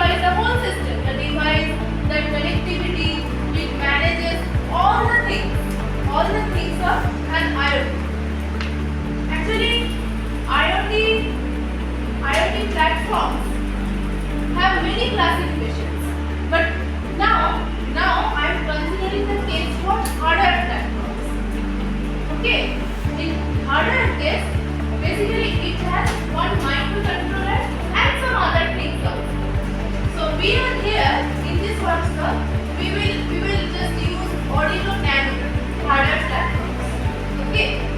device, the whole system, the device, the connectivity, it manages all the things of an IoT. Actually, IoT platforms have many classifications, but now I am considering the case for hardware platforms. Okay, in hardware case, basically it has one microcontroller and some other things also. So we are here in this workshop. We will just use Arduino Nano hardware platforms. Okay.